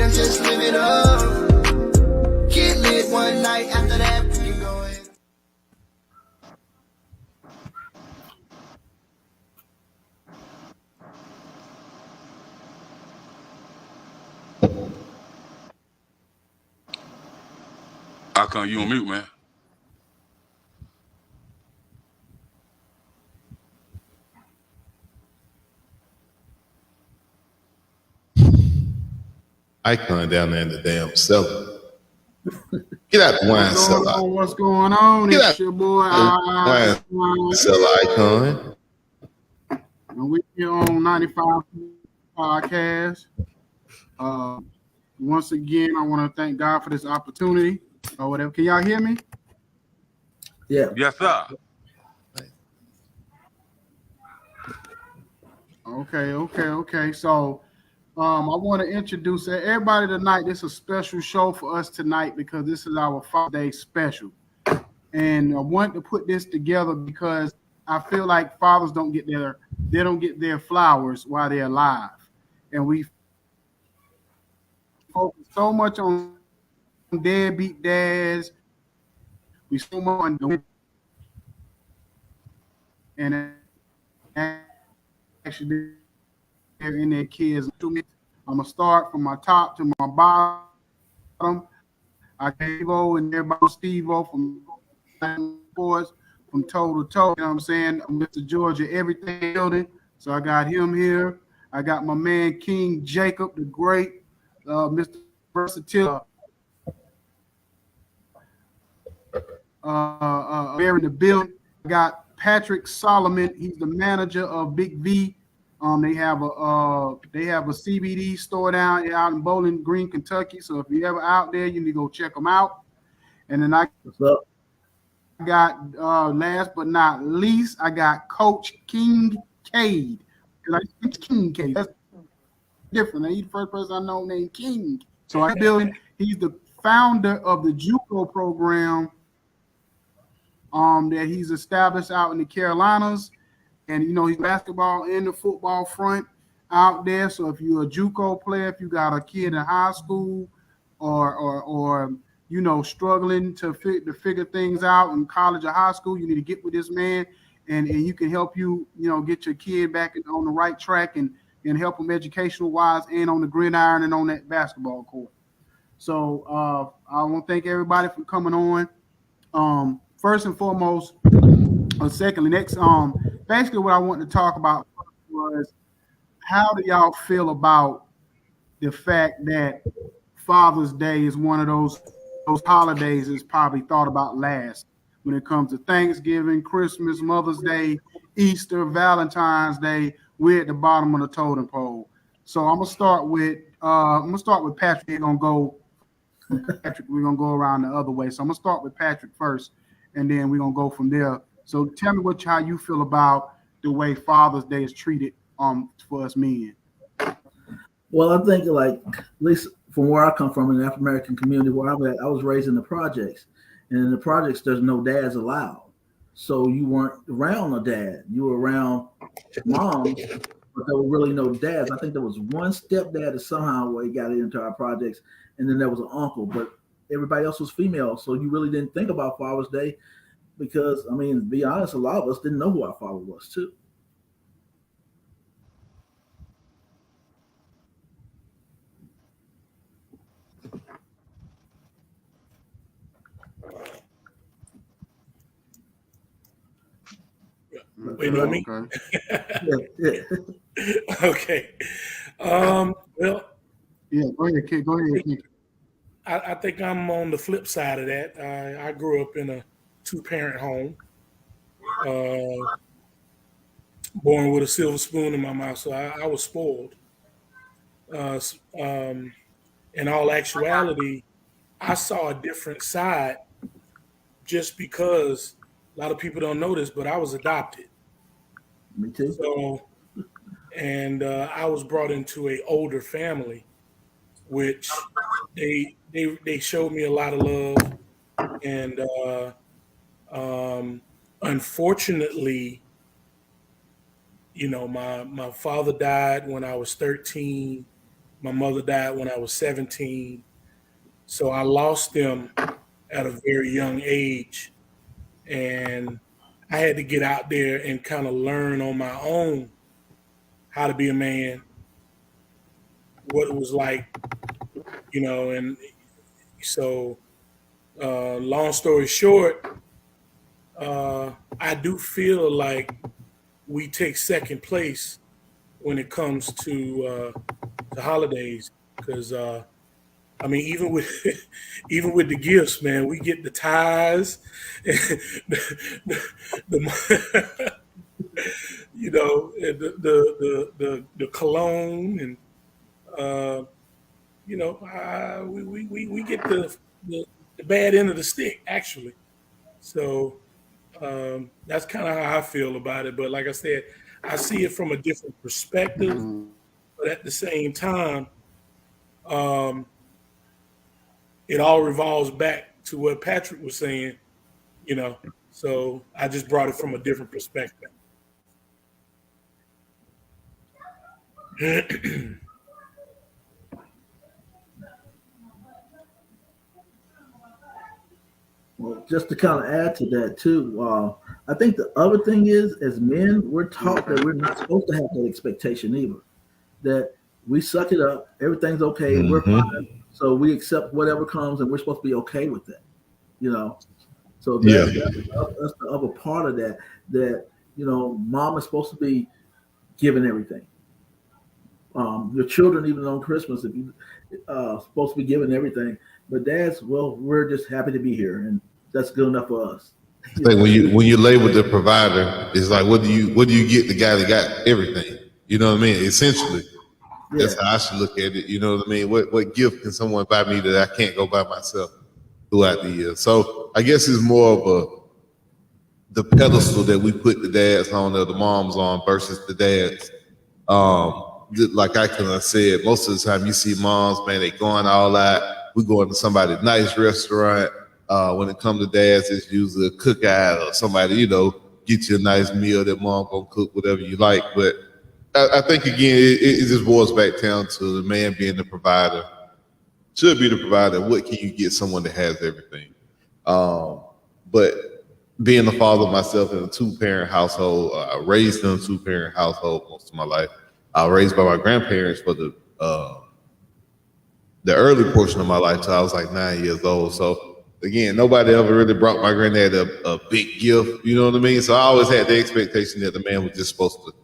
and just live it up. Get lit one night, after that we can go in. IkonE, you on mute, man. IkonE down there in the damn cellar. Get out the wine cellar. What's going on? Get It's out your boy wine cellar, IkonE. And we here on 95 Podcast. Once again, I want to thank God for this opportunity or whatever. Can y'all hear me? Yeah. Yes, sir. Okay. So I want to introduce everybody tonight. This is a special show for us tonight because this is our Father's Day special. And I want to put this together because I feel like fathers don't get their flowers while they're alive. And we focus so much on deadbeat dads. We so much on the and actually they're in their kids. I'm gonna start from my top to my bottom. I gave and everybody Steve-O from sports from toe to toe. You know what I'm saying? Mr. Georgia, everything building. So I got him here. I got my man King Jacob, the great Mr. Versatility. There in the building. I got Patrick Solomon. He's the manager of Big V. They have a CBD store down out in Bowling Green, Kentucky. So if you're ever out there, you need to go check them out. And then What's up? got last but not least, I got Coach King Cade. King Cade. That's different. He's the first person I know named King. So I building. He's the founder of the JUCO program that he's established out in the Carolinas. And you know, he's basketball and the football front out there. So if you're a JUCO player, if you got a kid in high school or you know, struggling to figure things out in college or high school, you need to get with this man, and you can help you know, get your kid back on the right track and help them educational wise and on the gridiron and on that basketball court. So I want to thank everybody for coming on. First and foremost, or secondly, next, basically what I wanted to talk about was how do y'all feel about the fact that Father's Day is one of those holidays is probably thought about last when it comes to Thanksgiving, Christmas, Mother's Day, Easter, Valentine's Day. We're at the bottom of the totem pole. So I'm gonna start with Patrick. We're gonna go around the other way. So I'm gonna start with Patrick first, and then we're gonna go from there. So tell me how you feel about the way Father's Day is treated for us men. Well, I think like at least from where I come from in the African American community where I'm at, I was raised in the projects. And in the projects, there's no dads allowed. So you weren't around a dad. You were around moms, but there were really no dads. I think there was one stepdad that somehow where he got into our projects, and then there was an uncle, but everybody else was female. So you really didn't think about Father's Day because, I mean, to be honest, a lot of us didn't know who our father was too. Wait on me. Okay. Okay. Well, yeah. Go ahead, kid. Go ahead. I think I'm on the flip side of that. I grew up in a 2-parent home, born with a silver spoon in my mouth, so I was spoiled. In all actuality, I saw a different side just because a lot of people don't know this, but I was adopted. Me too. So, and I was brought into an older family, which they showed me a lot of love, and unfortunately, you know, my father died when I was 13. My mother died when I was 17. So I lost them at a very young age. And I had to get out there and kind of learn on my own how to be a man, what it was like, and so long story short, I do feel like we take second place when it comes to holidays, because even with even with the gifts, man, we get the ties, the and the cologne, and we get the bad end of the stick, actually. So that's kind of how I feel about it. But like I said, I see it from a different perspective. But at the same time, it all revolves back to what Patrick was saying, So I just brought it from a different perspective. Well, just to kind of add to that too, I think the other thing is, as men, we're taught that we're not supposed to have that expectation either. That we suck it up, everything's okay, we're fine, so we accept whatever comes, and we're supposed to be okay with that. So that's the other part of that. That mom is supposed to be giving everything. Your children, even on Christmas, if you supposed to be giving everything, but dads, well, we're just happy to be here, and that's good enough for us. I think when you label the provider, it's like, what do you get the guy that got everything? You know what I mean? Essentially, that's how I should look at it. You know what I mean? What gift can someone buy me that I can't go buy myself throughout the year? So I guess it's more of the pedestal that we put the dads on or the moms on versus the dads. Like IkonE said, most of the time you see moms, man, they going all out. We going to somebody's nice restaurant. When it comes to dads, it's usually a cookout or somebody, get you a nice meal that mom gonna cook, whatever you like. But I think again, it just boils back down to the man being the provider. Should be the provider. What can you get someone that has everything? But being a father myself in a 2-parent household, I raised in a 2-parent household most of my life. I was raised by my grandparents for the early portion of my life till I was like 9 years old. So again, nobody ever really brought my granddad a big gift. You know what I mean? So I always had the expectation that the man was just supposed to,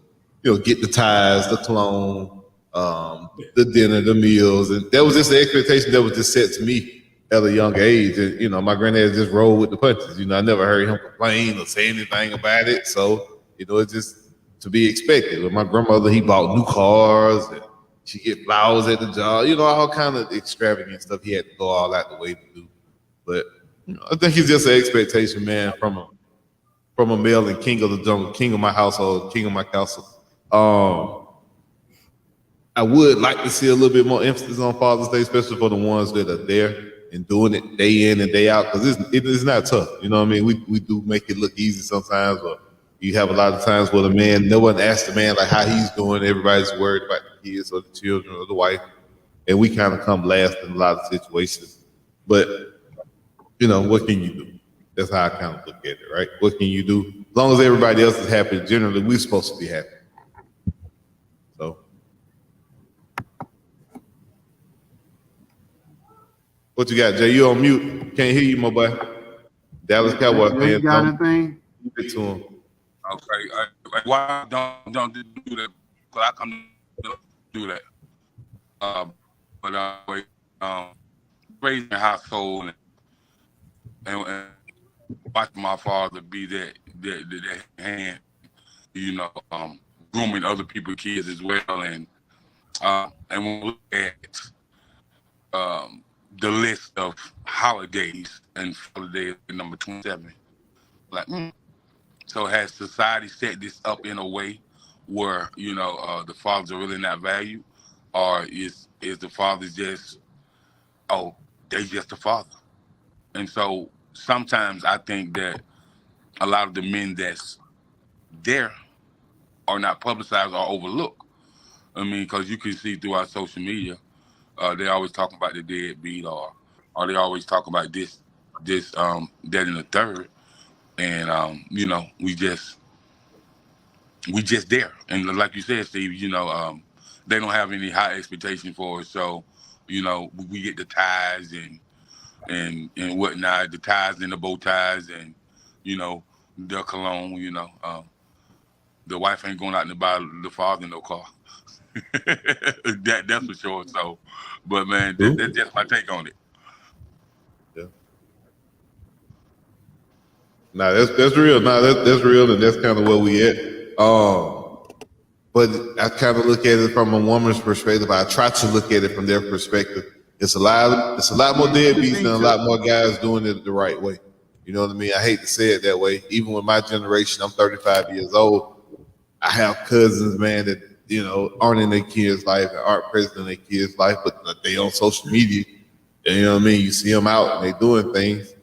get the ties, the cologne, the dinner, the meals, and that was just the expectation that was just set to me at a young age. And my granddad just rolled with the punches. I never heard him complain or say anything about it. So it's just to be expected. With my grandmother, he bought new cars and she get flowers at the job, all kind of extravagant stuff he had to go all out the way to do. But I think it's just an expectation, man, from a male and king of the jungle, king of my household, king of my castle. I would like to see a little bit more emphasis on Father's Day, especially for the ones that are there and doing it day in and day out, because it's not tough. You know what I mean? We do make it look easy sometimes, but you have a lot of times where the man, no one asks the man like how he's doing. Everybody's worried about the kids or the children or the wife, and we kind of come last in a lot of situations. But what can you do? That's how I kind of look at it, right? What can you do? As long as everybody else is happy, generally we're supposed to be happy. So, what you got, Jay? You on mute? Can't hear you, my boy. Dallas Cowboy fan. You got anything? Give it to him. Okay, why don't do that? Because I come to do that. Raising a household and watching my father be that hand, grooming other people's kids as well, and when we look at the list of holidays, and holiday number 27, like. So has society set this up in a way where the fathers are really not valued, or is the father just they just a father? And so sometimes I think that a lot of the men that's there are not publicized or overlooked. I mean, because you can see throughout social media, They always talking about the deadbeat, or they always talk about this, that, and the third. And we just there. And like you said, Steve, they don't have any high expectation for us. So, we get the ties and whatnot, the ties and the bow ties, and the cologne. The wife ain't going out and buy the father no car. That's for sure. So, but man, that's just my take on it. Yeah. Nah, that's real. Nah, that's real, and that's kind of where we at. But I kind of look at it from a woman's perspective. I try to look at it from their perspective. It's a lot more deadbeats than a lot more guys doing it the right way. You know what I mean? I hate to say it that way. Even with my generation, I'm 35 years old. I have cousins, man, that aren't in their kids' life and aren't present in their kids' life, but they on social media. And, you know what I mean? You see them out and they doing things.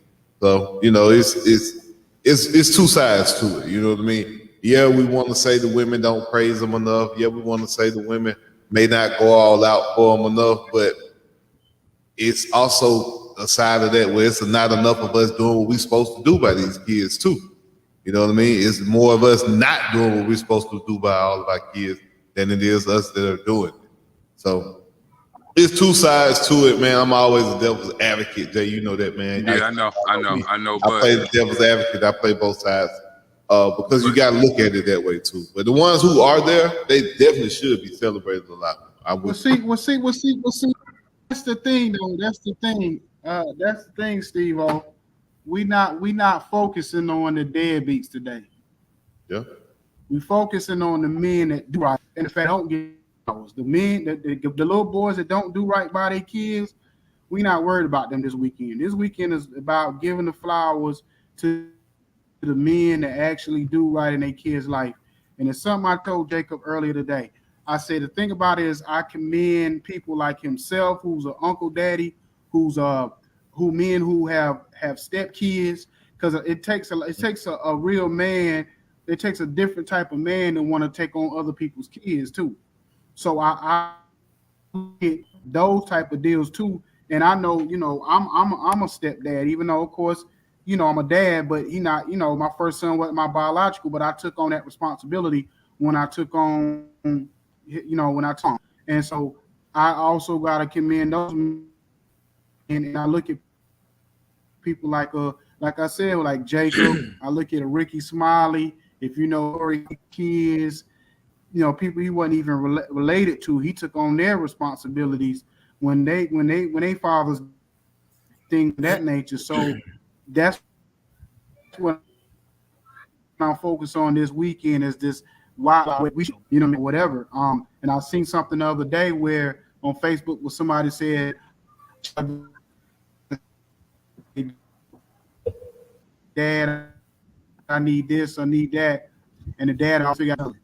So it's two sides to it. You know what I mean? Yeah, we want to say the women don't praise them enough. Yeah, we want to say the women may not go all out for them enough, but it's also a side of that where it's not enough of us doing what we're supposed to do by these kids too. You know what I mean? It's more of us not doing what we're supposed to do by all of our kids than it is us that are doing it. So it's two sides to it, man. I'm always a devil's advocate, Jay. You know that, man. Yeah, I know. I But play the devil's advocate. I play both sides because you got to look at it that way too. But the ones who are there, they definitely should be celebrated a lot. Well, see. That's the thing, though. That's the thing, Steve-O. We not focusing on the deadbeats today. Yeah. We focusing on the men that do right. And if they don't get those, the men, the little boys that don't do right by their kids, we not worried about them this weekend. This weekend is about giving the flowers to the men that actually do right in their kids' life. And it's something I told Jacob earlier today. I said the thing about it is I commend people like himself, who's an uncle daddy, who men who have step kids, because it takes a real man. It takes a different type of man to want to take on other people's kids too. So I get those type of deals too. And I know, I'm a stepdad, even though of course, I'm a dad, but he not, my first son wasn't my biological, but I took on that responsibility when I took on, when I took on. And so I also got to commend those men. And I look at people like I said, like Jacob. I look at a Ricky Smiley. If you know kids, people he wasn't even related to. He took on their responsibilities when they fathers things of that nature. So that's what I'm focused on this weekend is this why we whatever. And I seen something the other day where on Facebook where somebody said, Dad, I need this, I need that, and the dad I'll figure out.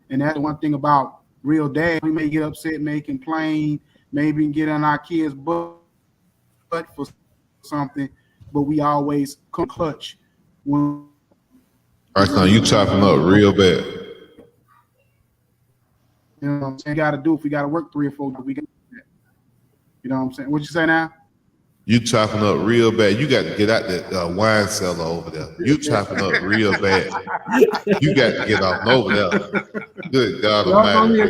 And that's the one thing about real dad. We may get upset, may complain, maybe get on our kids' butt for something, but we always come clutch when. All right, son, you chopping up real bad. You know what I'm saying? Got to do if we got to work 3 or 4 days, we got that. You know what I'm saying? What you say now? You chopping up real bad. You got to get out that wine cellar over there. You chopping up real bad. You got to get off over there. Good God Almighty, bro.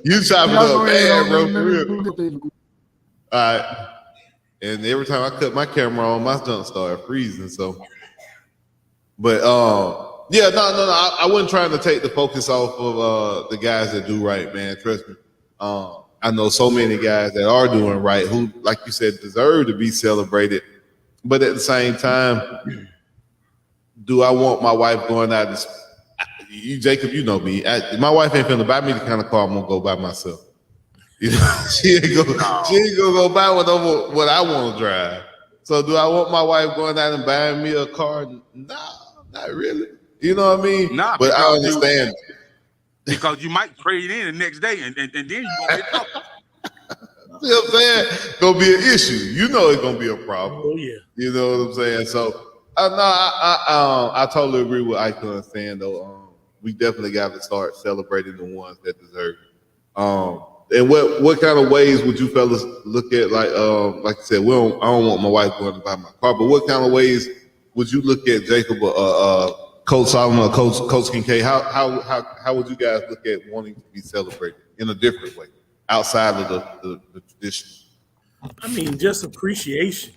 You chopping up bad, bro. For real. All right. And every time I cut my camera on, my junk started freezing. So, but yeah, no. I wasn't trying to take the focus off of the guys that do right, man. Trust me. I know so many guys that are doing right who, like you said, deserve to be celebrated. But at the same time, do I want my wife going out? Jacob, you know me. My wife ain't finna buy me the kind of car I'm gonna go buy myself. She ain't gonna go buy one over what I want to drive. So do I want my wife going out and buying me a car? No, not really. You know what I mean? Nah, but I understand. Because you might trade in the next day and then you're gonna get trouble. See what I'm saying? Gonna be an issue. You know it's gonna be a problem. Oh yeah. You know what I'm saying? So I totally agree with IkonE saying though. We definitely got to start celebrating the ones that deserve it. And what kind of ways would you fellas look at, like I said, I don't want my wife going to buy my car, but what kind of ways would you look at Jacob, Coach Solomon, or Coach Kincaid? How would you guys look at wanting to be celebrated in a different way outside of the tradition? I mean, just appreciation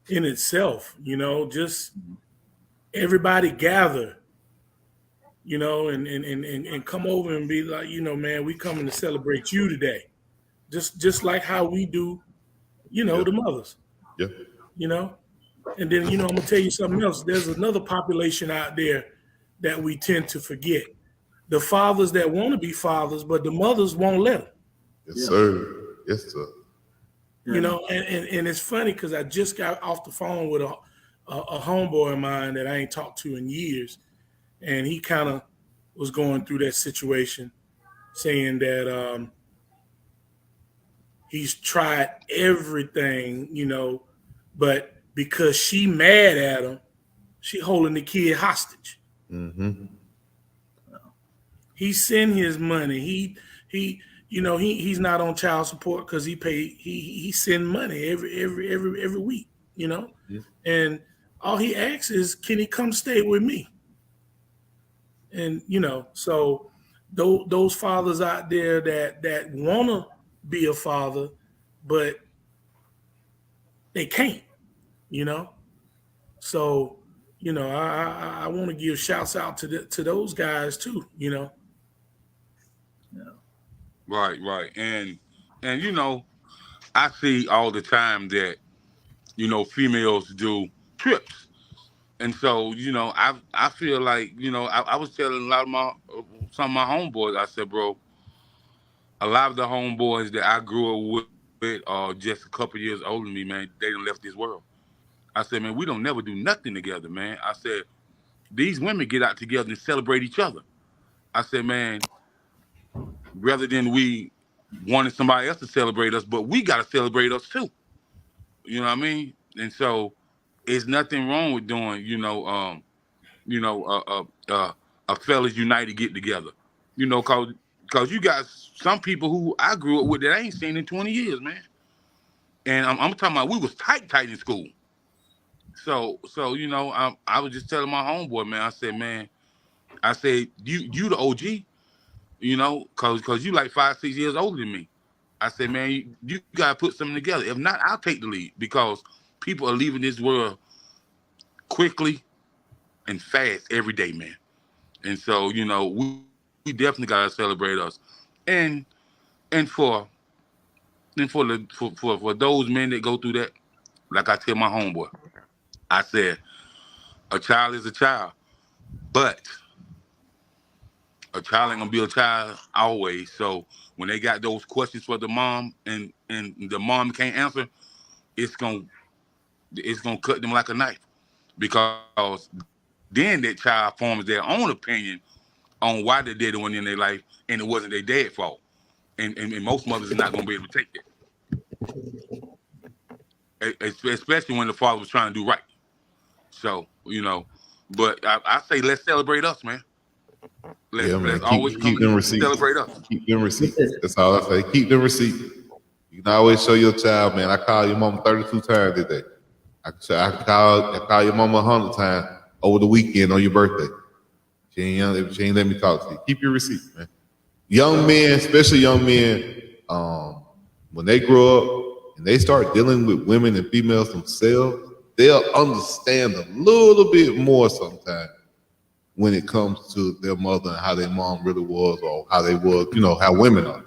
in itself, just everybody gather, and come over and be like, man, we coming to celebrate you today. Just like how we do, the mothers, Yeah. And then, I'm gonna tell you something else. There's another population out there that we tend to forget. The fathers that want to be fathers, but the mothers won't let them. Yes, sir. Yes, sir. And it's funny because I just got off the phone with a homeboy of mine that I ain't talked to in years, and he kind of was going through that situation, saying that he's tried everything, but because she mad at him, she holding the kid hostage. Mm-hmm. He send his money. He's not on child support because he send money every week, Yeah. and all he asks is, can he come stay with me? And so those fathers out there that want to be a father, but they can't, So, I want to give shouts out to those guys too, Yeah. Right. And I see all the time that, females do trips. And so, I feel like, I was telling a lot of some of my homeboys, I said, bro, a lot of the homeboys that I grew up with are just a couple years older than me, man. They done left this world. I said, man, we don't never do nothing together, man. I said, these women get out together and celebrate each other. I said, man, rather than we wanted somebody else to celebrate us, but we got to celebrate us too. You know what I mean? And so, it's nothing wrong with doing, a fellas united get together. Cause you got some people who I grew up with that I ain't seen in 20 years, man. And I'm talking about we was tight in school. So I was just telling my homeboy, man. I said, man, you the OG, cause you like 5-6 years older than me. I said, man, you gotta put something together. If not, I'll take the lead because people are leaving this world quickly and fast every day, man. And so, we definitely gotta celebrate us. And for those men that go through that, like I tell my homeboy, I said, a child is a child, but a child ain't gonna be a child always. So when they got those questions for the mom and the mom can't answer, it's gonna cut them like a knife because then that child forms their own opinion on why they did it one in their life and it wasn't their dad's fault. And most mothers are not gonna be able to take that, especially when the father was trying to do right. So but I say let's celebrate us, man. Let's always keep them receipts. Celebrate us. Keep them receipts. That's all I say. Keep them receipts. You can always show your child, man. I called your mama 32 times today. I call your mama 100 times over the weekend on your birthday. She ain't let me talk to you. Keep your receipts, man. Young men, especially young men, when they grow up and they start dealing with women and females themselves, they'll understand a little bit more sometimes when it comes to their mother and how their mom really was or how they was, how women are.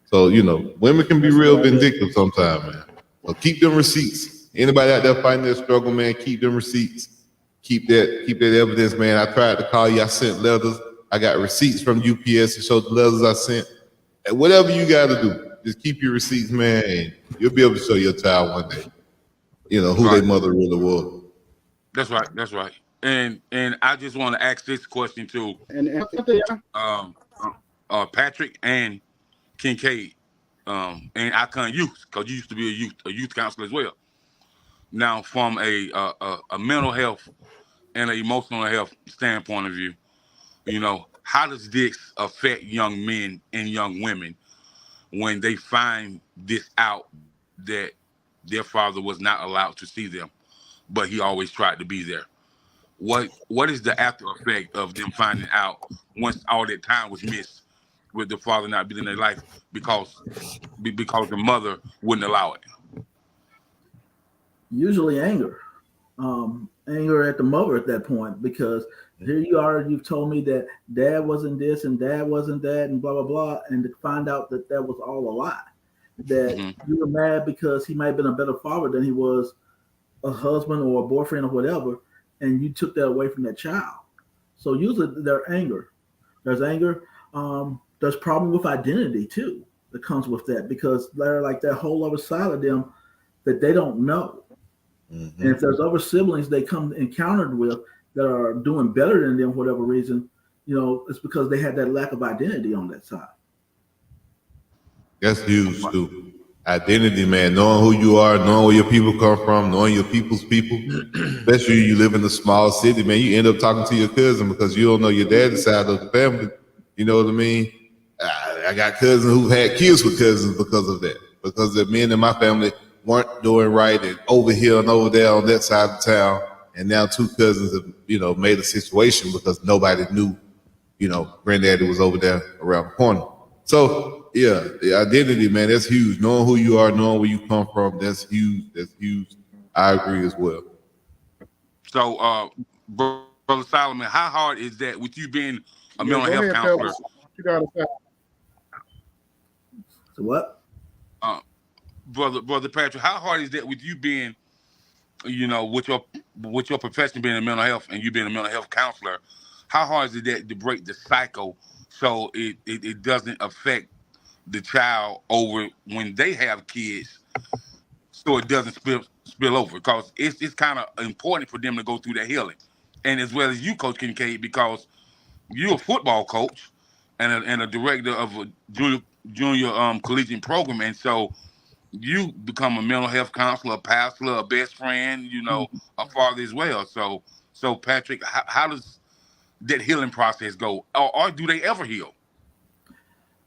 So, women can be real vindictive sometimes, man. So keep them receipts. Anybody out there fighting their struggle, man, keep them receipts. Keep that evidence, man. I tried to call you. I sent letters. I got receipts from UPS to show the letters I sent. And whatever you got to do, just keep your receipts, man, and you'll be able to show your child one day, who their mother really was. That's right. And I just want to ask this question to Patrick and Kincaid and IkonE Youth, because you used to be a youth counselor as well. Now, from a mental health and an emotional health standpoint of view, how does this affect young men and young women when they find this out that their father was not allowed to see them, but he always tried to be there? What is the after effect of them finding out once all that time was missed with the father not being in their life because the mother wouldn't allow it? Usually anger. Anger at the mother at that point, because here you are, you've told me that dad wasn't this and dad wasn't that and blah blah blah, and to find out that that was all a lie, that you were mad because he might have been a better father than he was a husband or a boyfriend or whatever, and you took that away from that child. So usually there's anger. There's anger. There's problem with identity too that comes with that, because they're like that whole other side of them that they don't know. And if there's other siblings they come encountered with that are doing better than them for whatever reason, it's because they had that lack of identity on that side. That's huge too. Identity, man. Knowing who you are, knowing where your people come from, knowing your people's people. Especially you live in a small city, man. You end up talking to your cousin because you don't know your dad's side of the family. You know what I mean? I got cousins who've had kids with cousins because of that. Because the men in my family weren't doing right, and over here and over there on that side of town. And now two cousins have, made a situation because nobody knew, granddaddy was over there around the corner. So yeah, the identity, man, that's huge. Knowing who you are, knowing where you come from, that's huge. That's huge. I agree as well. So, Brother Solomon, how hard is that with you being a mental health ahead, counselor? Pebbles. You gotta say. So what? Brother Patrick, how hard is that with you being, with your profession being a mental health and you being a mental health counselor? How hard is it to break the cycle so it doesn't affect the child over when they have kids, so it doesn't spill over? Because it's kind of important for them to go through that healing, and as well as you, Coach Kincaid, because you're a football coach and a director of a junior collegiate program, and so you become a mental health counselor, a pastor, a best friend, a father as well. So Patrick, how does that healing process go, or do they ever heal?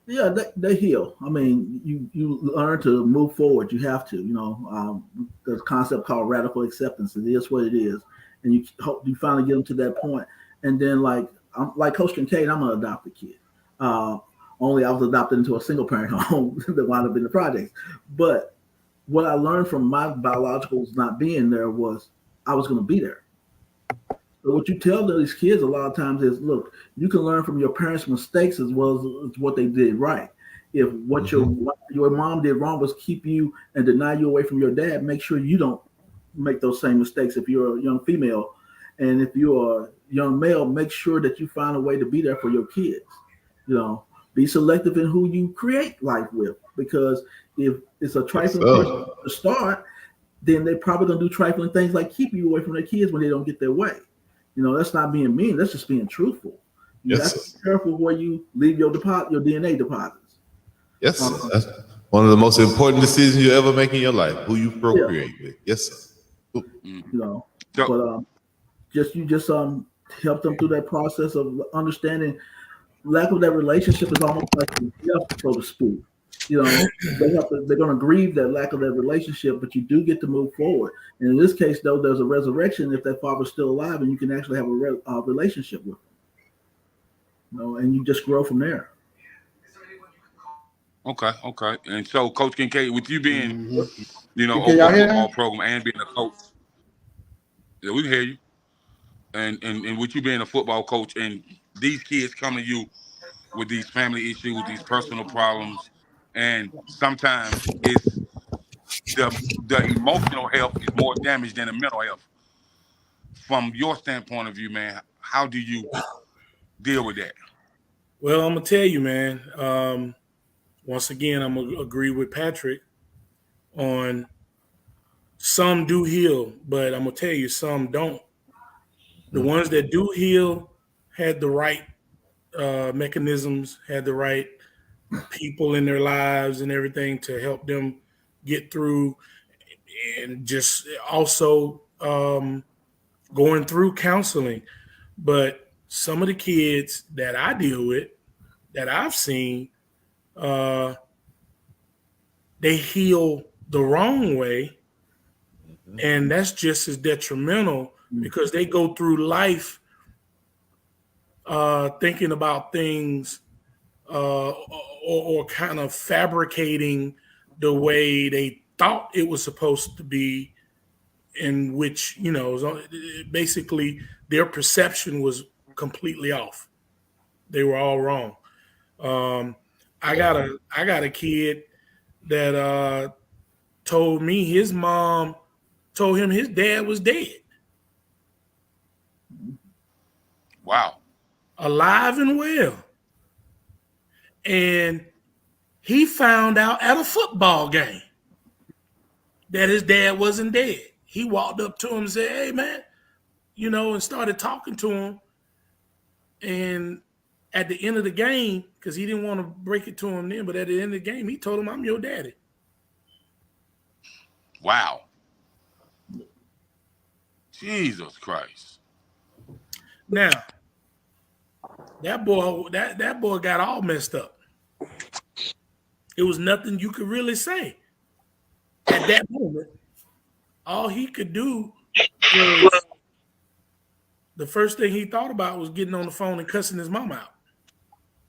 Yeah, they heal. I mean, you learn to move forward. You have to. There's a concept called radical acceptance. It is what it is, and you hope you finally get them to that point. And then, like Coach Kincaid, I'm an adopted kid. Only I was adopted into a single parent home that wound up in the projects. But what I learned from my biologicals not being there was I was going to be there. So what you tell these kids a lot of times is, look, you can learn from your parents' mistakes as well as what they did right. If what your mom did wrong was keep you and deny you away from your dad, make sure you don't make those same mistakes if you're a young female. And if you're a young male, make sure that you find a way to be there for your kids. Be selective in who you create life with, because if it's a trifling person to start, then they probably gonna do trifling things like keep you away from their kids when they don't get their way. That's not being mean. That's just being truthful. You have to be careful where you leave your DNA deposits. Yes, that's one of the most important decisions you ever make in your life. Who you procreate with. Yes, sir. But just help them through that process of understanding. Lack of that relationship is almost like a death, so to speak. They're going to grieve that lack of that relationship, but you do get to move forward. And in this case, though, there's a resurrection if that father's still alive, and you can actually have a relationship with him. And you just grow from there. Okay. And so, Coach Kincaid, with you being, over y'all a hear football me? program and being a coach, yeah, we can hear you. And with you being a football coach, and these kids come to you with these family issues, these personal problems, and sometimes it's the emotional health is more damaged than the mental health. From your standpoint of view, man, how do you deal with that? Well, I'm gonna tell you, man. Once again, I'm gonna agree with Patrick on some do heal, but I'm gonna tell you some don't. The ones that do heal had the right mechanisms, had the right people in their lives and everything to help them get through, and just also going through counseling. But some of the kids that I deal with, that I've seen, they heal the wrong way, and that's just as detrimental because they go through life thinking about things or kind of fabricating the way they thought it was supposed to be, in which basically their perception was completely off. They were all wrong. I got a kid that told me his mom told him his dad was dead, Wow. alive and well, and he found out at a football game that his dad wasn't dead. He walked up to him and said, "Hey, man," and started talking to him. And at the end of the game, because he didn't want to break it to him then, but at the end of the game, he told him, "I'm your daddy." Wow. Jesus Christ. Now, that boy got all messed up. It was nothing you could really say at that moment. All he could do was the first thing he thought about was getting on the phone and cussing his mom out.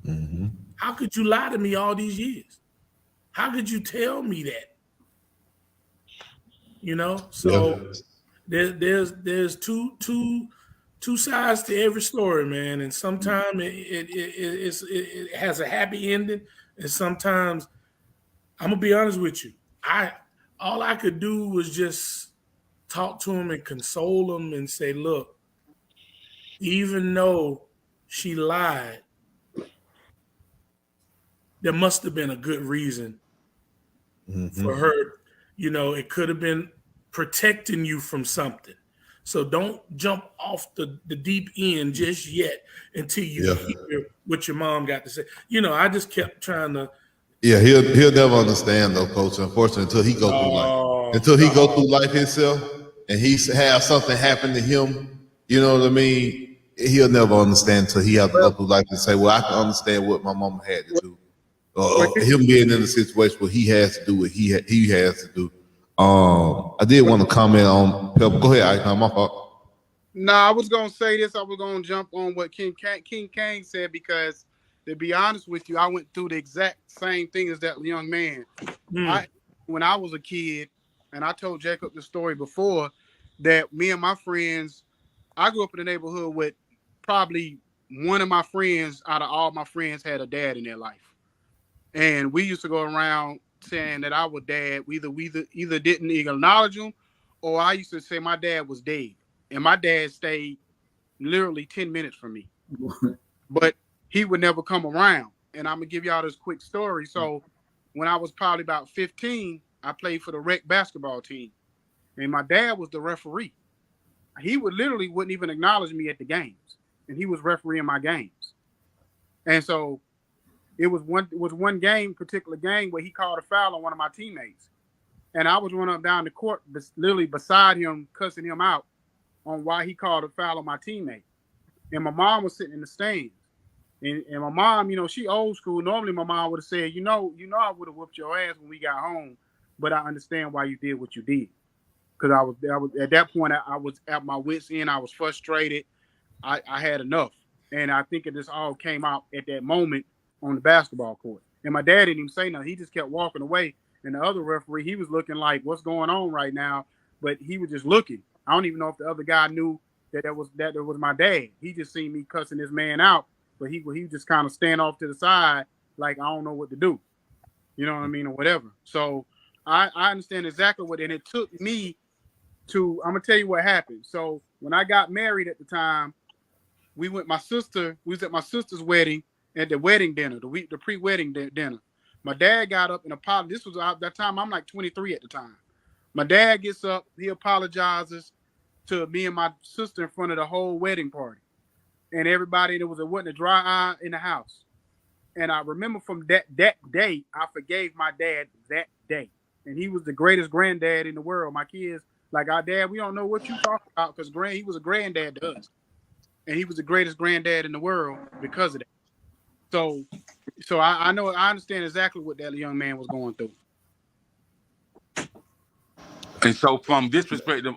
Mm-hmm. How could you lie to me all these years? How could you tell me that? So there's two sides to every story, man. And sometimes it has a happy ending, and sometimes I'm gonna be honest with you. All I could do was just talk to him and console him and say, "Look, even though she lied, there must have been a good reason for her. It could have been protecting you from something. So don't jump off the deep end just yet until you hear what your mom got to say." I just kept trying to. Yeah, he'll never understand though, Coach. Unfortunately, until he go through life, go through life himself, and he have something happen to him. You know what I mean? He'll never understand until he has to go through life and say, "Well, I can understand what my mama had to do." Him being in a situation where he has to do what he has to do. I did want to comment on Pepper. Go ahead, Icon. My fault. No, I was gonna say this. I was gonna jump on what King Kane said, because to be honest with you, I went through the exact same thing as that young man. When I was a kid, and I told Jacob the story before, that me and my friends, I grew up in a neighborhood with probably one of my friends out of all my friends had a dad in their life. And we used to go around saying that our dad, we either didn't acknowledge him, or I used to say my dad was dead. And my dad stayed literally 10 minutes from me. But he would never come around. And I'm going to give y'all this quick story. So when I was probably about 15, I played for the rec basketball team. And my dad was the referee. He wouldn't even acknowledge me at the games. And he was refereeing my games. And so it was one particular game where he called a foul on one of my teammates. And I was running up down the court, literally beside him, cussing him out on why he called a foul on my teammate. And my mom was sitting in the stands. And my mom, she old school. Normally my mom would have said, I would have whooped your ass when we got home, but I understand why you did what you did. Because I was at that point, I was at my wits' end. I was frustrated. I had enough. And I think it just all came out at that moment on the basketball court. And my dad didn't even say nothing. He just kept walking away. And the other referee, he was looking like, what's going on right now? But he was just looking. I don't even know if the other guy knew that it was my dad. He just seen me cussing this man out, but he just kind of stand off to the side like, I don't know what to do. You know what I mean? Or whatever. So I understand exactly and it took me I'm going to tell you what happened. So when I got married at the time, we was at my sister's wedding, at the wedding dinner, the pre-wedding dinner. My dad got up and apologized. This was that time, I'm like 23 at the time. My dad gets up, he apologizes to me and my sister in front of the whole wedding party. And everybody, wasn't a dry eye in the house. And I remember from that day, I forgave my dad that day. And he was the greatest granddad in the world. My kids, like, our dad, we don't know what you talking about, because he was a granddad to us. And he was the greatest granddad in the world because of that. So I know, I understand exactly what that young man was going through. And so from this perspective,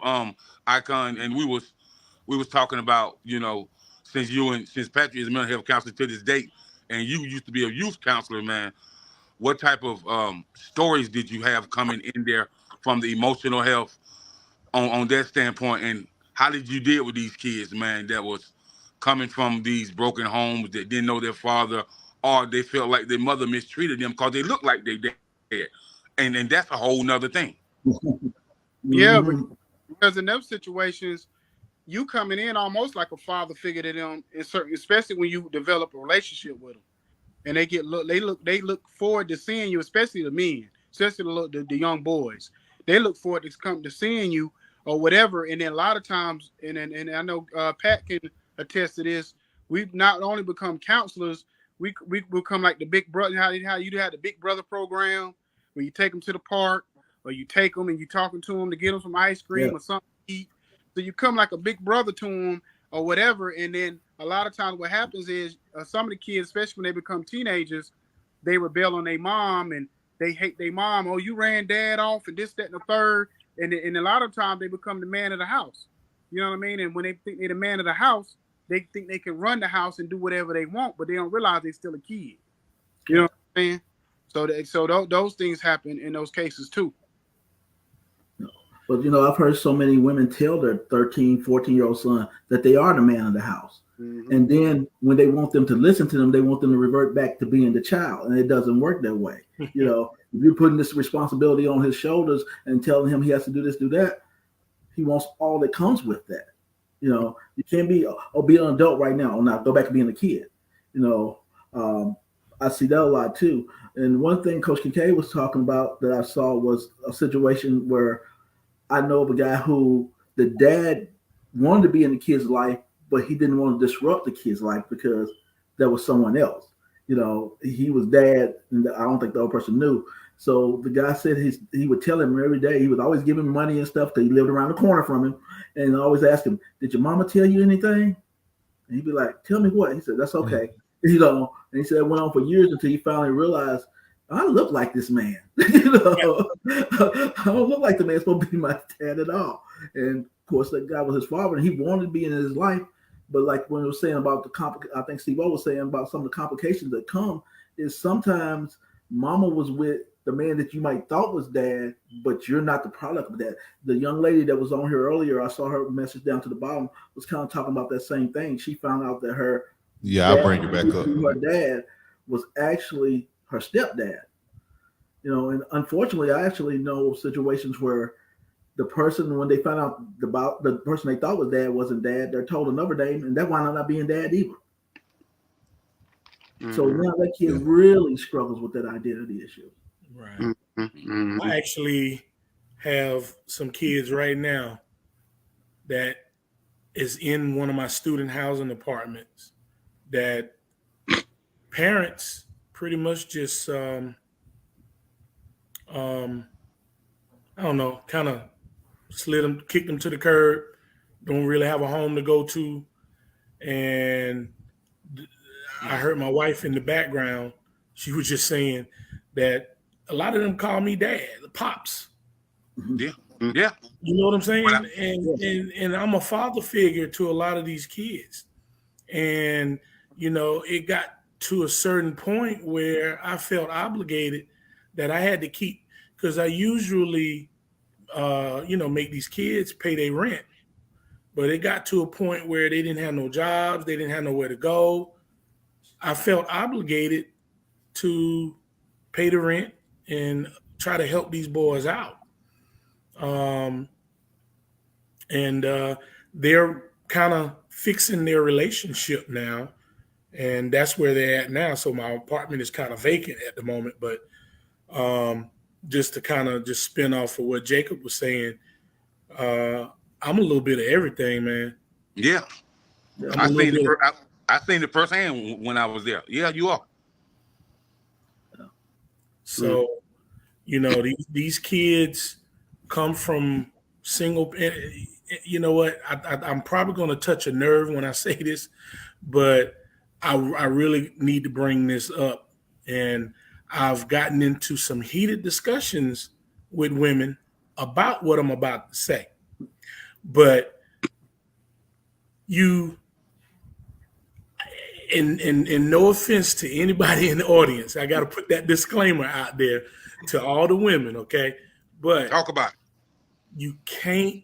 Icon, and we was talking about, since Patrick is a mental health counselor to this date, and you used to be a youth counselor, man. What type of stories did you have coming in there from the emotional health on that standpoint, and how did you deal with these kids, man, that was coming from these broken homes that didn't know their father, or they felt like their mother mistreated them because they looked like they dead, and that's a whole nother thing. Yeah, Mhm. because in those situations, you coming in almost like a father figure to them in certain, especially when you develop a relationship with them, and they look forward to seeing you, especially the men, especially the young boys. They look forward to come to seeing you or whatever. And then a lot of times, and I know Pat can attest to this. We've not only become counselors, we become like the big brother. How you had the big brother program where you take them to the park, or you take them and you talking to them to get them some ice Yeah. cream or something to eat. So you come like a big brother to them or whatever. And then a lot of times what happens is some of the kids, especially when they become teenagers, they rebel on their mom and they hate their mom. Oh, you ran dad off and this, that, and the third. And a lot of times they become the man of the house. You know what I mean? And when they think they're the man of the house, they think they can run the house and do whatever they want, but they don't realize they're still a kid. You know what I'm saying? So those things happen in those cases too. But I've heard so many women tell their 13, 14-year-old son that they are the man of the house. Mm-hmm. And then when they want them to listen to them, they want them to revert back to being the child. And it doesn't work that way. If you're putting this responsibility on his shoulders and telling him he has to do this, do that, he wants all that comes with that. You can't be an adult right now or not go back to being a kid. I see that a lot too. And one thing Coach Kincaid was talking about that I saw was a situation where I know of a guy who the dad wanted to be in the kid's life, but he didn't want to disrupt the kid's life because there was someone else. He was dad, and I don't think the other person knew. So the guy said he would tell him every day. He would always give him money and stuff because he lived around the corner from him, and always ask him, "Did your mama tell you anything?" And he'd be like, "Tell me what?" He said, "That's okay." And he said it went on for years until he finally realized, I look like this man. I don't look like the man supposed to be my dad at all. And of course, that guy was his father, and he wanted to be in his life. But like when I was saying about I think Steve O was saying about some of the complications that come is sometimes mama was with the man that you might thought was dad, but you're not the product of that. The young lady that was on here earlier, I saw her message down to the bottom, was kind of talking about that same thing. She found out that her I'll bring it back up. her dad was actually her stepdad. And unfortunately, I actually know situations where the person, when they found out about the person they thought was dad wasn't dad, they're told another name, and that wound up not being dad either. Mm-hmm. So now that kid really struggles with that identity issue. Right. Mm-hmm. I actually have some kids right now that is in one of my student housing apartments that parents pretty much just I don't know, kind of kicked them to the curb, don't really have a home to go to. And I heard my wife in the background, she was just saying that a lot of them call me dad, the pops. Yeah. Yeah. You know what I'm saying? And I'm a father figure to a lot of these kids. And, it got to a certain point where I felt obligated that I had to keep, because I usually, make these kids pay their rent. But it got to a point where they didn't have no jobs. They didn't have nowhere to go. I felt obligated to pay the rent and try to help these boys out. And they're kind of fixing their relationship now. And that's where they're at now. So my apartment is kind of vacant at the moment. But just to kind of just spin off of what Jacob was saying, I'm a little bit of everything, man. Yeah. I seen it firsthand when I was there. Yeah, you are. So, these kids come from single. You know what? I'm probably going to touch a nerve when I say this, but I really need to bring this up. And I've gotten into some heated discussions with women about what I'm about to say. But you, and no offense to anybody in the audience, I got to put that disclaimer out there to all the women, okay? But Talk about it. you can't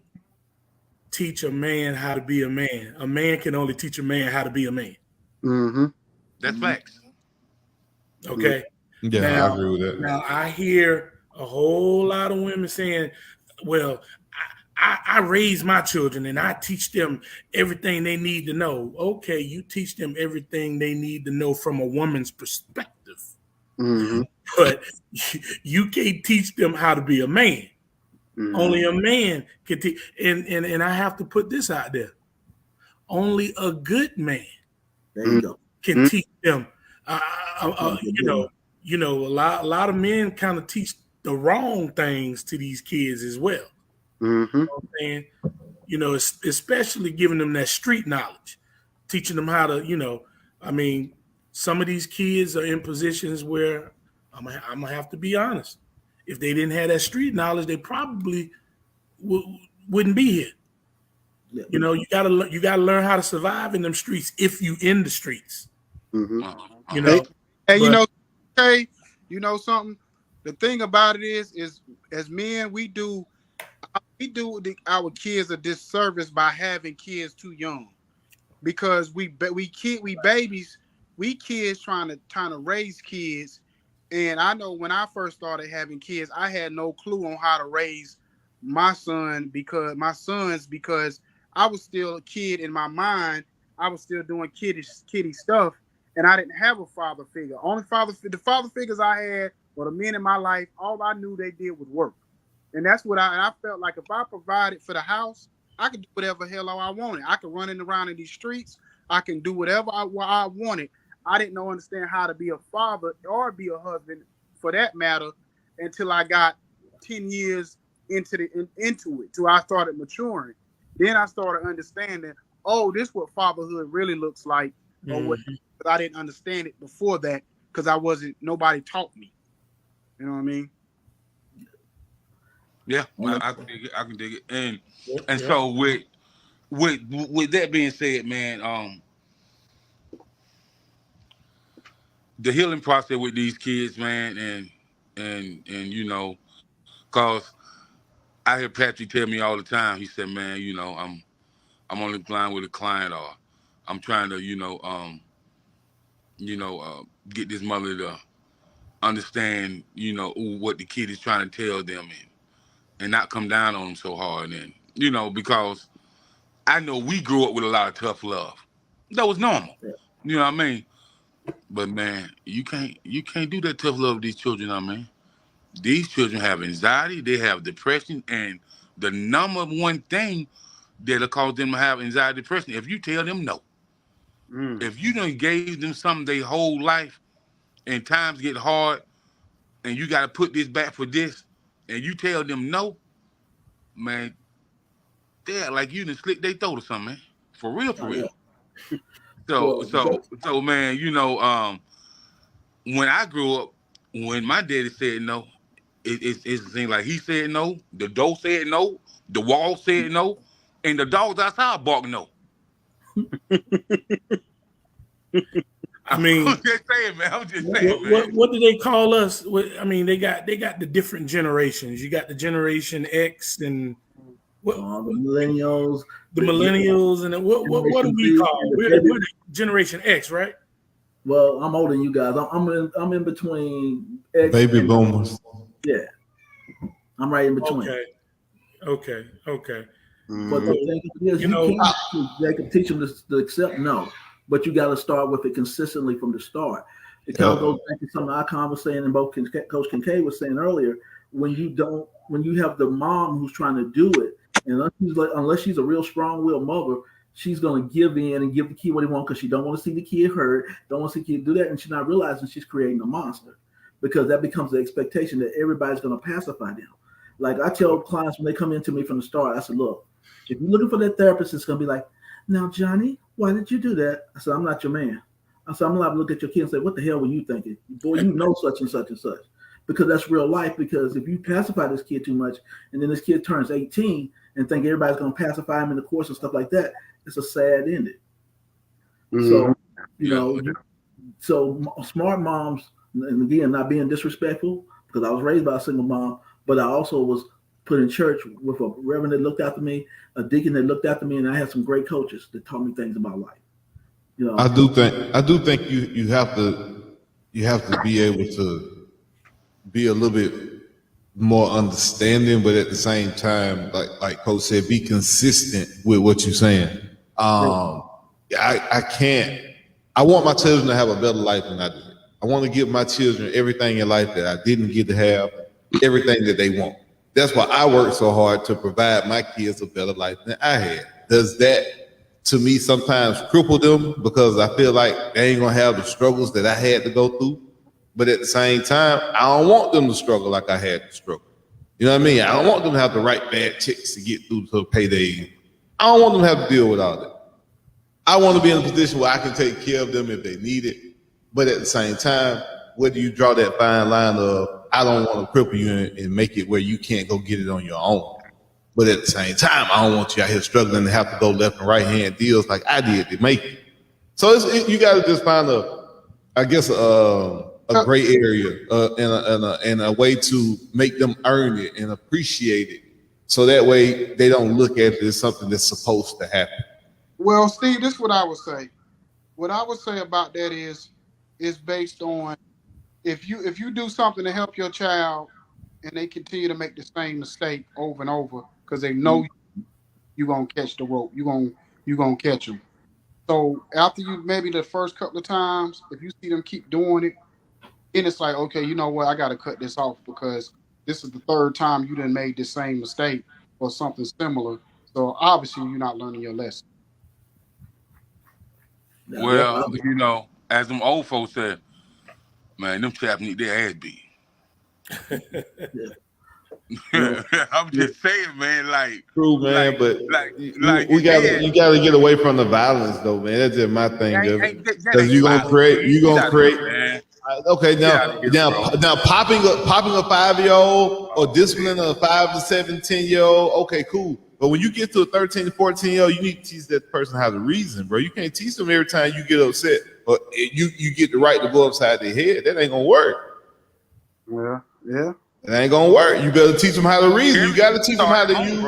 teach a man how to be a man. A man can only teach a man how to be a man. Mm-hmm. That's facts. Okay. Yeah, Now, I agree with that. Now I hear a whole lot of women saying, "Well, I raise my children and I teach them everything they need to know." Okay, you teach them everything they need to know from a woman's perspective, Mm-hmm. but you can't teach them how to be a man. Mm-hmm. Only a man can teach. And I have to put this out there: only a good man There you go. can Mm-hmm. teach them. You know, a lot of men kind of teach the wrong things to these kids as well. Mm-hmm. You know what I'm saying? You know, especially giving them that street knowledge, teaching them how to, I mean, some of these kids are in positions where I'm gonna have to be honest. If they didn't have that street knowledge, they probably wouldn't be here. Yeah. You know, you gotta learn how to survive in them streets if you in the streets. Mm-hmm. You know, And you but- know, hey, you know something? The thing about it is as men, we do our kids a disservice by having kids too young, because we babies, we kids trying to raise kids. And I know when I first started having kids, I had no clue on how to raise my son because I was still a kid in my mind. I was still doing kiddie stuff, and I didn't have a father figure. The father figures I had were the men in my life. All I knew they did was work, and that's what I felt like. If I provided for the house, I could do whatever hell I wanted. I could run around in these streets. I can do whatever I wanted. I didn't understand how to be a father or be a husband, for that matter, until I got 10 years into it, till I started maturing. Then I started understanding, oh, this is what fatherhood really looks like, or what. But I didn't understand it before that because nobody taught me. You know what I mean? Yeah, I can dig it. I can dig it. And so with that being said, man, the healing process with these kids, man, and you know, cause I hear Patrick tell me all the time. He said, man, you know, I'm on the line with a client, or I'm trying to, get this mother to understand, what the kid is trying to tell them, and not come down on them so hard, and because I know we grew up with a lot of tough love. That was normal. You know what I mean? But man, you can't do that tough love with these children, I mean. These children have anxiety, they have depression, and the number one thing that'll cause them to have anxiety, depression, if you tell them no. If you done gave them something their whole life and times get hard and you gotta put this back for this, and you tell them no, man, they're like you done slick they throat or something, man. For real, for real. So man, when I grew up, when my daddy said no, it seemed like he said no, the door said no, the wall said no, and the dogs outside barked no. I mean, I'm just saying, man. What do they call us? I mean, they got the different generations. You got the Generation X and the millennials. The millennials, and what do we call? We're Generation X, right? Well, I'm older than you guys. I'm in between X baby boomers. Yeah, I'm right in between. Okay. But the thing is, they can teach them to accept no, but you got to start with it consistently from the start. It kind of goes back to something Icon was saying, and both Coach Kincaid was saying earlier. When you have the mom who's trying to do it, and unless she's a real strong-willed mother, she's going to give in and give the kid what he wants because she don't want to see the kid hurt, don't want to see the kid do that, and she's not realizing she's creating a monster, because that becomes the expectation that everybody's going to pacify them. Like I tell clients when they come into me from the start, I said, look, if you're looking for that therapist, it's going to be like, now, Johnny, why did you do that? I said, I'm not your man. I said, I'm allowed to look at your kid and say, what the hell were you thinking? Boy, you know such and such and such. because that's real life. Because if you pacify this kid too much, and then this kid turns 18 and think everybody's going to pacify him in the course and stuff like that, it's a sad ending. So, so smart moms, and again, not being disrespectful, because I was raised by a single mom, but I also was put in church with a reverend that looked after me, a deacon that looked after me, and I had some great coaches that taught me things about life. I do think you have to be able to be a little bit more understanding, but at the same time, like Coach said, be consistent with what you're saying. I can't. I want my children to have a better life than I did. I want to give my children everything in life that I didn't get to have, everything that they want. That's why I work so hard to provide my kids a better life than I had. Does that, to me, sometimes cripple them because I feel like they ain't gonna have the struggles that I had to go through? But at the same time, I don't want them to struggle like I had to struggle. You know what I mean? I don't want them to have to write bad checks to get through to payday. I don't want them to have to deal with all that. I want to be in a position where I can take care of them if they need it. But at the same time, whether you draw that fine line of, I don't want to cripple you and make it where you can't go get it on your own. But at the same time, I don't want you out here struggling to have to go left and right hand deals like I did to make it. So you got to just find a gray area and a way to make them earn it and appreciate it. So that way they don't look at it as something that's supposed to happen. Well, Steve, this is what I would say. What I would say about that is based on if you do something to help your child and they continue to make the same mistake over and over because they know you're gonna catch the rope, you're gonna catch them. So after you maybe the first couple of times, if you see them keep doing it, then it's like, okay, you know what, I got to cut this off because this is the third time you done made the same mistake or something similar. So obviously you're not learning your lesson. Well, you know, as them old folks said, man, them chaps need their ass beat. I'm just saying, man. Like, true, man. You gotta get away from the violence, though, man. That's just my thing, because you're gonna create. Man. Okay, now popping a 5-year-old or disciplining a 5 to 7, 10-year-old. Okay, cool. But when you get to a 13, 14-year-old, you need to teach that person how to reason, bro. You can't teach them every time you get upset or you get the right to go upside their head. That ain't gonna work. Yeah. It ain't gonna work. You better teach them how to reason. You got to teach them how to use.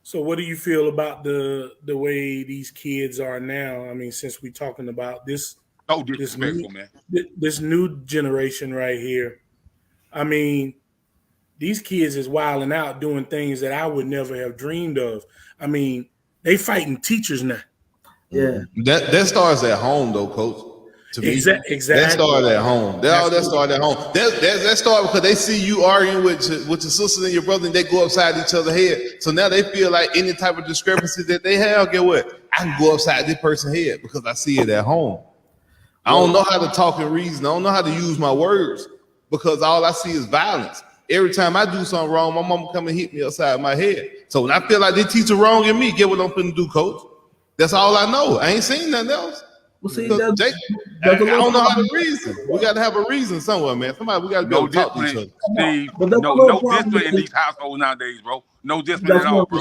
So, what do you feel about the way these kids are now? I mean, since we're talking about this new generation right here, I mean, these kids is wilding out doing things that I would never have dreamed of. I mean, they fighting teachers now. Yeah, that starts at home, though, Coach. Exactly. That started at home. That started at home. That started because they see you arguing with your sisters and your brother, and they go upside each other's head. So now they feel like any type of discrepancy that they have, get what? I can go upside this person's head because I see it at home. I don't know how to talk and reason. I don't know how to use my words because all I see is violence. Every time I do something wrong, my mama come and hit me upside my head. So when I feel like they teach wrong in me, get what I'm finna do, Coach. That's all I know. I ain't seen nothing else. Well, see, I don't know how to reason. We got to have a reason somewhere, man. We got to be able to talk to each other. Steve, no discipline in these households nowadays, bro. No discipline at all, bro.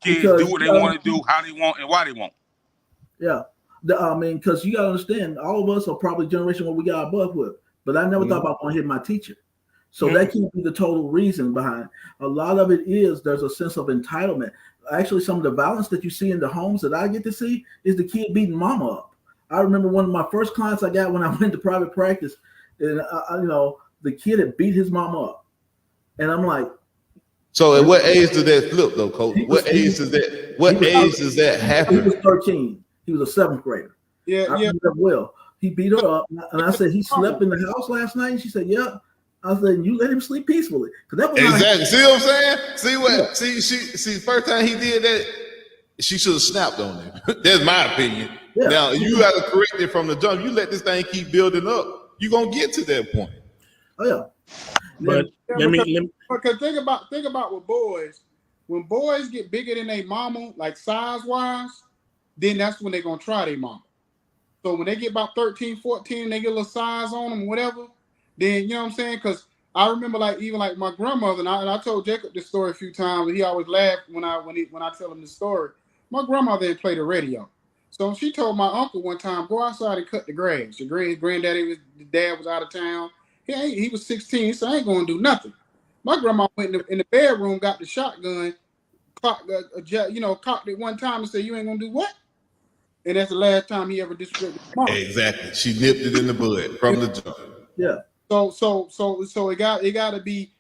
Kids do what they want to do, how they want, and why they want. Yeah. I mean, because you got to understand, all of us are probably generation where we got our butt whipped. But I never thought about going to hit my teacher. So that can't be the total reason behind. A lot of it is there's a sense of entitlement. Actually, some of the violence that you see in the homes that I get to see is the kid beating mama up. I remember one of my first clients I got when I went to private practice, and the kid had beat his mama up, and I'm like. So at what age did that flip, though, Coach? What age does that happen? He was 13. He was a 7th grader. Yeah. Well, he beat her up, and I said he slept in the house last night. And she said, "Yeah." I said, "You let him sleep peacefully." Exactly. See what I'm saying? See, first time he did that, she should have snapped on him. That's my opinion. Yeah. Now you got to correct it from the jump. You let this thing keep building up, you're gonna get to that point. Oh yeah. But because think about with boys. When boys get bigger than their mama, like size wise, then that's when they're gonna try their mama. So when they get about 13, 14, they get a little size on them, whatever. Then you know what I'm saying? Because I remember even my grandmother, and I told Jacob this story a few times, and he always laughed when I tell him the story. My grandmother didn't play the radio, so she told my uncle one time, go outside and cut the grass. His dad was out of town. He was 16, he said, I ain't gonna do nothing. My grandma went in the bedroom, got the shotgun, cocked it one time and said, you ain't gonna do what? And that's the last time he ever disrespected mom. Exactly. She nipped it in the bud from the jump. Yeah. So it gotta be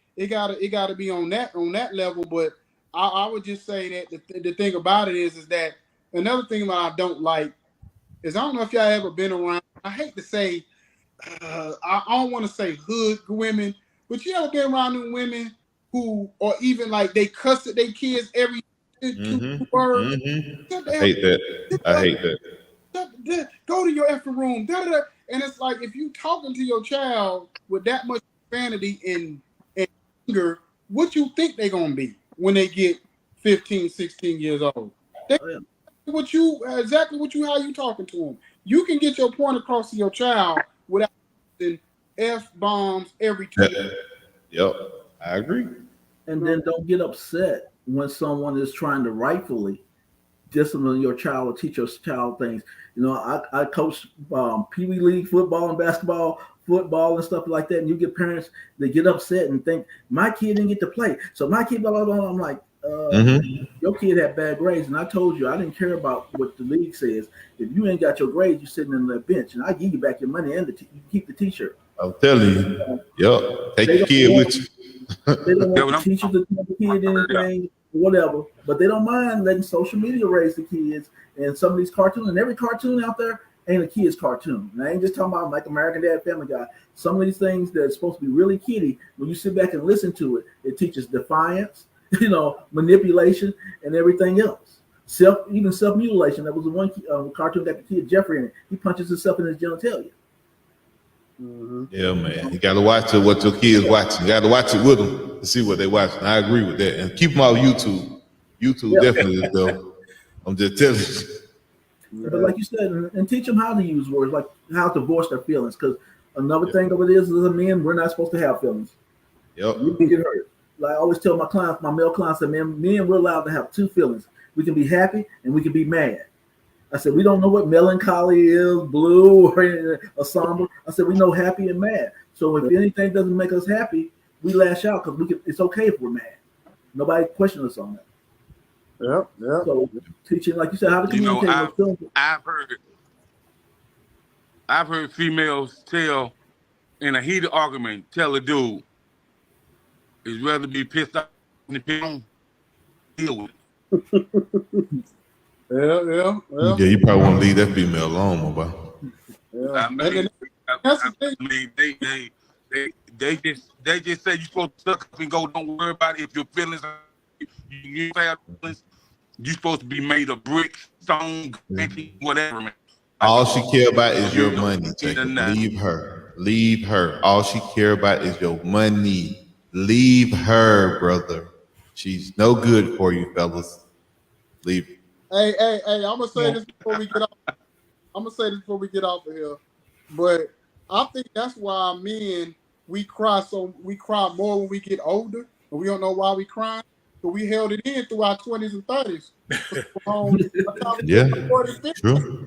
on that level. But I would just say that the thing about it is that another thing that I don't like is, I don't know if y'all ever been around. I hate to say, I don't want to say hood women, but you ever been around them women who, or even like they cuss at their kids every two words? I hate that. Go to your effing room. And it's like, if you talking to your child with that much profanity and anger, what you think they're gonna be when they get 15, 16 years old? Exactly how you talking to them. You can get your point across to your child without using F-bombs every 2 years. Yep, I agree. And then don't get upset when someone is trying to rightfully discipline your child or teach your child things. You know, I coach Pee Wee League football and basketball, football and stuff like that. And you get parents that get upset and think, my kid didn't get to play, so my kid, blah, blah, blah. I'm like, your kid had bad grades. And I told you, I didn't care about what the league says. If you ain't got your grades, you're sitting on that bench. And I give you back your money and you keep the t-shirt. I'm telling you. Yep. Take your kid with you. They don't want the teachers to tell the kid anything, whatever, but they don't mind letting social media raise the kids. And some of these cartoons, and every cartoon out there ain't a kid's cartoon. And I ain't just talking about like American Dad, Family Guy. Some of these things that are supposed to be really kiddie, when you sit back and listen to it, it teaches defiance, manipulation, and everything else. Even self-mutilation. There was one cartoon that the kid Jeffrey in it. He punches himself in his genitalia. Yeah, man. You got to watch what your kids watching. You got to watch it with them to see what they watching. I agree with that. And keep them off YouTube. YouTube definitely is though. I'm just telling you. But like you said, and teach them how to use words, like how to voice their feelings. Because another thing of it is, as a man, we're not supposed to have feelings. Yep. You can get hurt. Like I always tell my clients, my male clients, men, we're allowed to have two feelings. We can be happy and we can be mad. I said, we don't know what melancholy is, blue or somber. I said, we know happy and mad. So if anything doesn't make us happy, we lash out because it's okay if we're mad. Nobody questions us on that. Yeah. So teaching, like you said, how to communicate. I've heard females tell in a heated argument, tell a dude, it's rather be pissed off than pissed on. Deal with it. Yeah. Yeah, you probably want to leave that female alone, my boy. Yeah. I mean, they just say you're supposed to suck up and go. Don't worry about it. If your feelings, you have feelings, you're supposed to be made of brick, stone, whatever, man. All she care about is your money. Leave her. All she care about is your money. Leave her, brother. She's no good for you, fellas. Leave her. Hey, I'm gonna say this before we get off of here. But I think that's why men we cry more when we get older, and we don't know why we cry. But we held it in through our 20s and 30s. Yeah, true.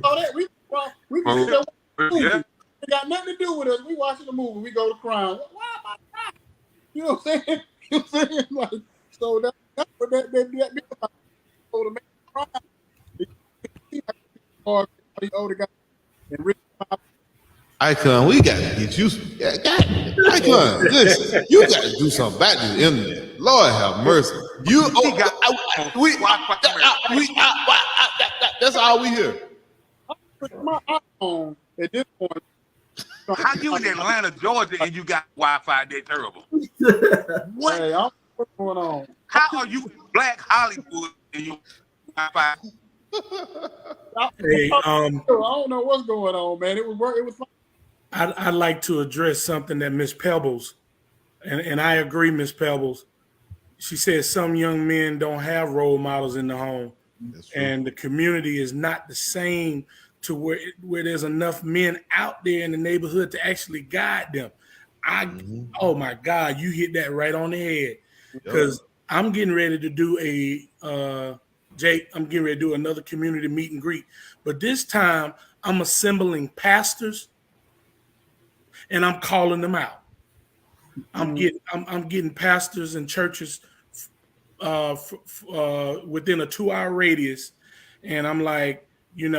We can still watch the movie. It got nothing to do with us. We watching the movie. We go to crying. Why am I crying? You know what I'm saying? You know what I'm saying? Like, so that's what that means about older man crying. Or the older guy and really. IkonE, we got to get you. IkonE, listen, you got to do something back to the internet. Lord have mercy. That's all we hear. My iPhone at this point. How you in Atlanta, Georgia, and you got Wi-Fi that terrible? What? Hey, what's going on? How are you in Black Hollywood and you Wi-Fi? Hey, I don't know what's going on, man. It was fun. I'd like to address something that Miss Pebbles, and I agree, Miss Pebbles. She says some young men don't have role models in the home, and the community is not the same to where there's enough men out there in the neighborhood to actually guide them. Oh my God, you hit that right on the head. Because I'm getting ready to do Jake, I'm getting ready to do another community meet and greet. But this time I'm assembling pastors and I'm calling them out. I'm getting pastors and churches within a 2-hour radius, and I'm like, you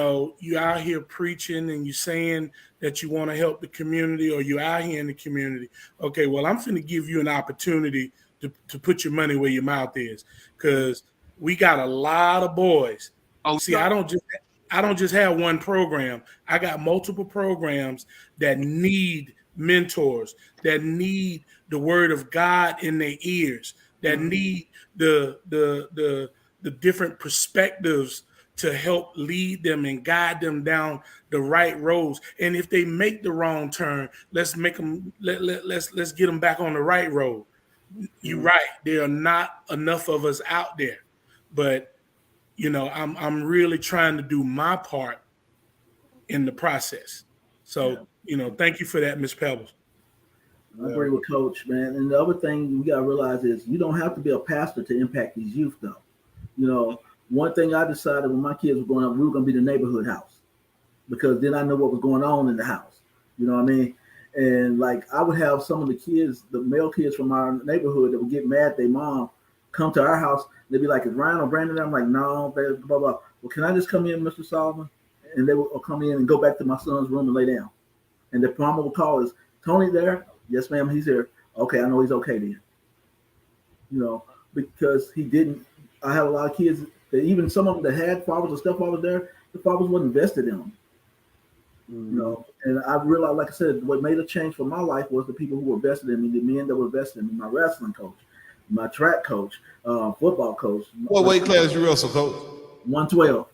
out here preaching and you saying that you want to help the community, or you out here in the community. Okay, well, I'm finna give you an opportunity to put your money where your mouth is, because we got a lot of boys. See, I don't just have one program. I got multiple programs that need mentors, that need the word of God in their ears, that need the different perspectives to help lead them and guide them down the right roads. And if they make the wrong turn, let's make them let's get them back on the right road. You're right. There are not enough of us out there, but I'm really trying to do my part in the process. So, thank you for that, Miss Pebbles. I agree with Coach, man. And the other thing we got to realize is you don't have to be a pastor to impact these youth, though. One thing I decided when my kids were growing up, we were going to be the neighborhood house, because then I knew what was going on in the house. You know what I mean? And like I would have some of the kids, the male kids from our neighborhood, that would get mad at their mom, come to our house. They'd be like, "Is Ryan or Brandon?" I'm like, "No, blah, blah, blah." Well, can I just come in, Mr. Solomon? And they will come in and go back to my son's room and lay down. And the mama will call us, "Tony there?" "Yes, ma'am, he's here." "Okay, I know he's okay then." Because he didn't. I have a lot of kids that even some of them that had fathers or stepfathers there, the fathers wasn't invested in them. And I realized, like I said, what made a change for my life was the people who were invested in me, the men that were invested in me, my wrestling coach, my track coach, football coach. What weight class you wrestle, Coach? 112.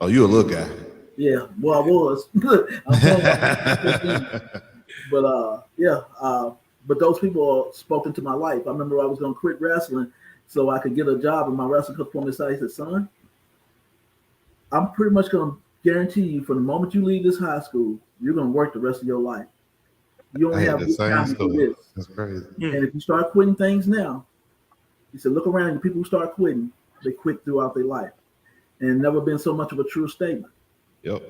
Oh, you a little guy. Yeah, well, I was. But those people spoke into my life. I remember I was going to quit wrestling so I could get a job, and my wrestling coach pulled me aside. He said, "Son, I'm pretty much going to guarantee you, from the moment you leave this high school, you're going to work the rest of your life. You only have this time to do this. That's crazy. And if you start quitting things now," he said, "look around. The people who start quitting, they quit throughout their life, and never been so much of a true statement." Yep.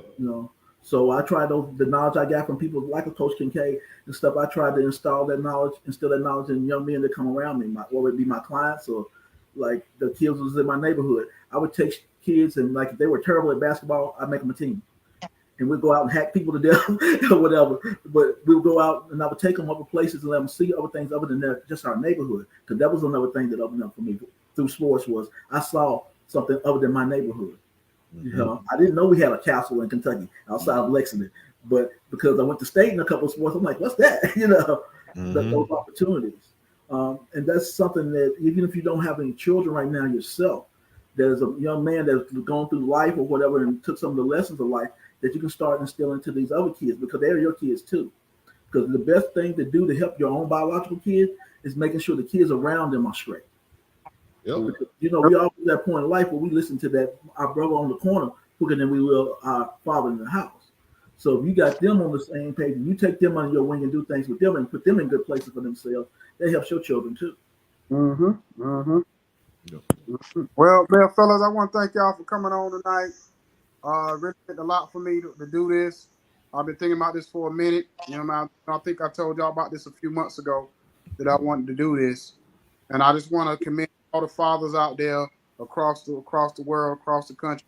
So I tried the knowledge I got from people like a Coach Kincaid and stuff. I tried to instill that knowledge in young men that come around me, whether it be my clients or like the kids who was in my neighborhood. I would take kids, and like if they were terrible at basketball, I'd make them a team. And we'd go out and hack people to death or whatever. But we would go out and I would take them other places and let them see other things other than just our neighborhood. Because that was another thing that opened up for me through sports, was I saw something other than my neighborhood. I didn't know we had a castle in Kentucky outside of Lexington, but because I went to state in a couple of sports, I'm like, "What's that?" Those opportunities. And that's something that even if you don't have any children right now yourself, there's a young man that's gone through life or whatever and took some of the lessons of life that you can start instilling into these other kids, because they're your kids too. Because the best thing to do to help your own biological kid is making sure the kids around them are straight. Yep. We all at that point in life where we listen to that our brother on the corner quicker than we will our father in the house. So if you got them on the same page and you take them under your wing and do things with them and put them in good places for themselves, that helps your children too. Well, fellas, I want to thank y'all for coming on tonight. Really meant a lot for me to do this. I've been thinking about this for a minute. I think I told y'all about this a few months ago that I wanted to do this, and I just want to commend all the fathers out there across the world, across the country,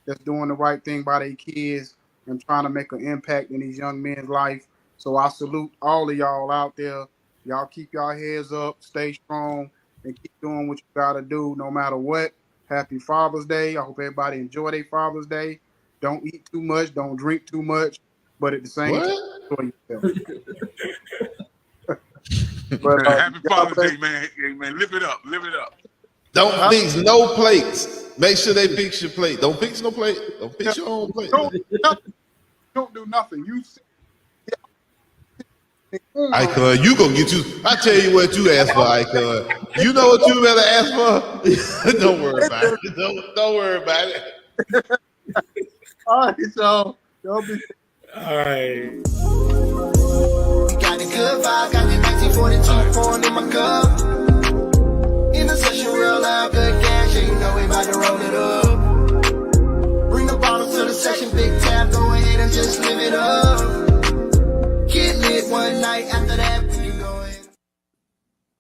that's doing the right thing by their kids and trying to make an impact in these young men's life. So I salute all of y'all out there. Y'all keep y'all heads up, stay strong, and keep doing what you gotta do no matter what. Happy Father's Day. I hope everybody enjoy their Father's Day. Don't eat too much, don't drink too much, but at the same time, enjoy yourself. But, Happy Father's Day, man. Hey, man, live it up. Don't fix no plates. Make sure they fix your plate. Don't fix no plate. Don't fix your own plate. Don't do nothing. You IkonE, you gonna get you. I tell you what you asked for, IkonE. You know what you better ask for? Don't worry about it. Don't worry about it. All right, y'all. All right. We got the good vibe, got the 42 pouring in my cup.